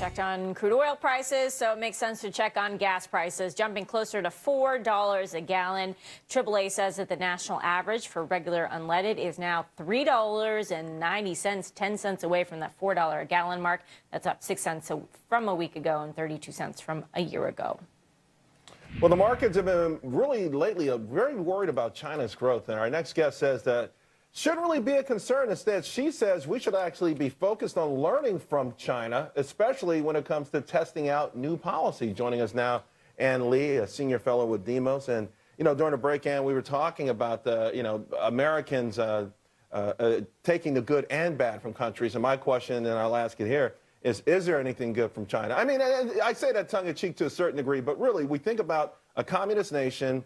checked on crude oil prices, so it makes sense to check on gas prices, jumping closer to $4 a gallon. AAA says that the national average for regular unleaded is now $3.90, 10 cents away from that $4 a gallon mark. That's up 6 cents from a week ago and 32 cents from a year ago. Well, the markets have been really lately very worried about China's growth, and our next guest says that shouldn't really be a concern. Instead, she says we should actually be focused on learning from China, especially when it comes to testing out new policy. Joining us now, Ann Lee, a senior fellow with Demos. And, during the break, Ann, we were talking about the, Americans taking the good and bad from countries. And my question, and I'll ask it here, is there anything good from China? I mean, I say that tongue-in-cheek to a certain degree, but really, we think about a communist nation,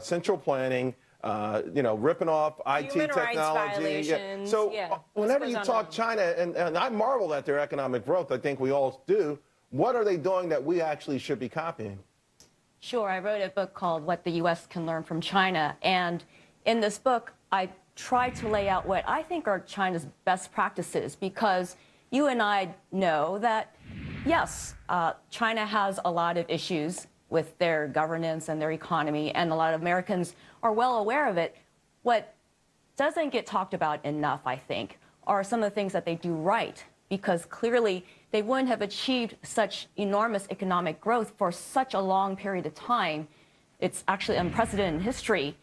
central planning, ripping off IT technology. Yeah. So whenever you talk China, and I marvel at their economic growth, I think we all do, what are they doing that we actually should be copying? Sure. I wrote a book called What the U.S. Can Learn from China. And in this book, I tried to lay out what I think are China's best practices, because you and I know that, yes, China has a lot of issues with their governance and their economy, and a lot of Americans are well aware of it. What doesn't get talked about enough, I think, are some of the things that they do right, because clearly they wouldn't have achieved such enormous economic growth for such a long period of time. It's actually unprecedented in history,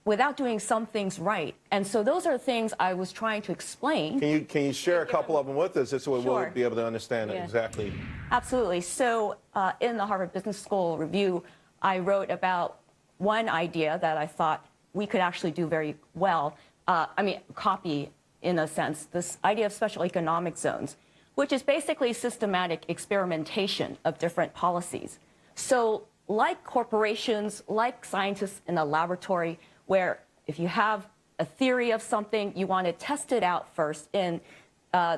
without doing some things right. And so those are things I was trying to explain. Can you share a couple of them with us so we'll be able to understand it exactly? Absolutely. So in the Harvard Business School review, I wrote about one idea that I thought we could actually do very well. Copy, in a sense, this idea of special economic zones, which is basically systematic experimentation of different policies. So like corporations, like scientists in a laboratory, where if you have a theory of something, you want to test it out first in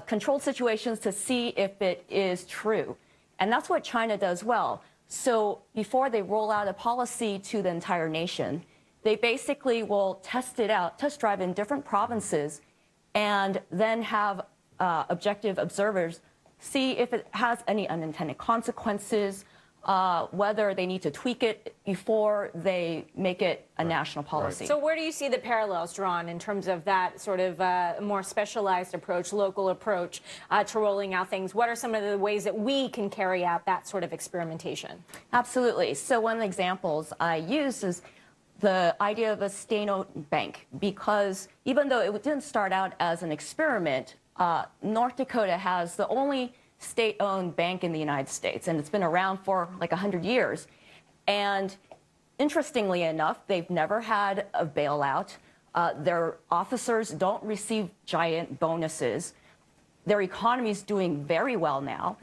controlled situations to see if it is true. And that's what China does well. So before they roll out a policy to the entire nation, they basically will test it out, test drive in different provinces, and then have objective observers see if it has any unintended consequences, whether they need to tweak it before they make it a national policy. So where do you see the parallels drawn in terms of that sort of more specialized approach, local approach to rolling out things? What are some of the ways that we can carry out that sort of experimentation? Absolutely. So one of the examples I use is the idea of a state-owned bank, because even though it didn't start out as an experiment, North Dakota has the only state-owned bank in the United States, and it's been around for like 100 years. And interestingly enough, they've never had a bailout. Their officers don't receive giant bonuses. Their economy is doing very well now.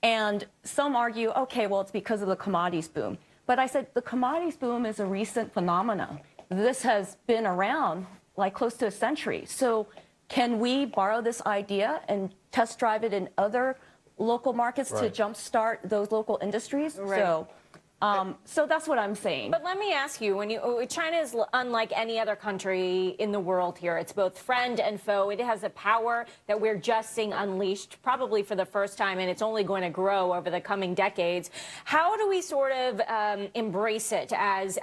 And some argue, okay, well, it's because of the commodities boom. But I said the commodities boom is a recent phenomenon. This has been around like close to a century. So can we borrow this idea and test drive it in other local markets to jumpstart those local industries? So that's what I'm saying. But let me ask you, China is unlike any other country in the world here. It's both friend and foe. It has a power that we're just seeing unleashed, probably for the first time, and it's only going to grow over the coming decades. How do we sort of embrace it as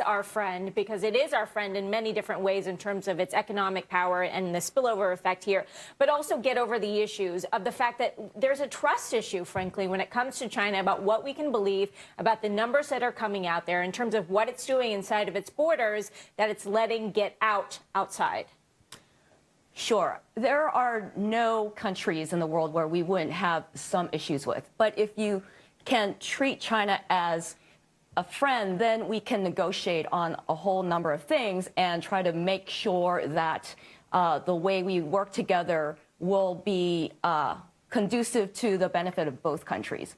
our friend? Because it is our friend in many different ways in terms of its economic power and the spillover effect here, but also get over the issues of the fact that there's a trust issue, frankly, when it comes to China about what we can believe about the numbers that are coming out there in terms of what it's doing inside of its borders that it's letting get outside. Sure. There are no countries in the world where we wouldn't have some issues with. But if you can treat China as a friend, then we can negotiate on a whole number of things and try to make sure that the way we work together will be conducive to the benefit of both countries.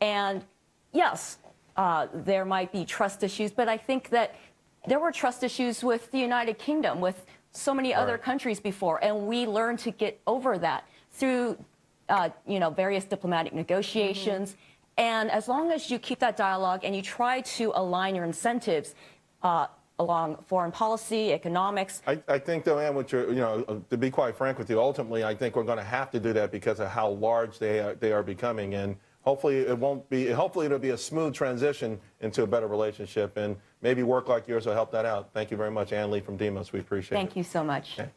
And yes, there might be trust issues, but I think that there were trust issues with the United Kingdom, with so many other countries before, and we learned to get over that through, various diplomatic negotiations. And as long as you keep that dialogue and you try to align your incentives along foreign policy, economics. I think, though, Ann, to be quite frank with you, ultimately, I think we're going to have to do that because of how large they are becoming. And hopefully it won't be. Hopefully it'll be a smooth transition into a better relationship, and maybe work like yours will help that out. Thank you very much, Ann Lee from Demos. We appreciate it. Thank you so much. Okay.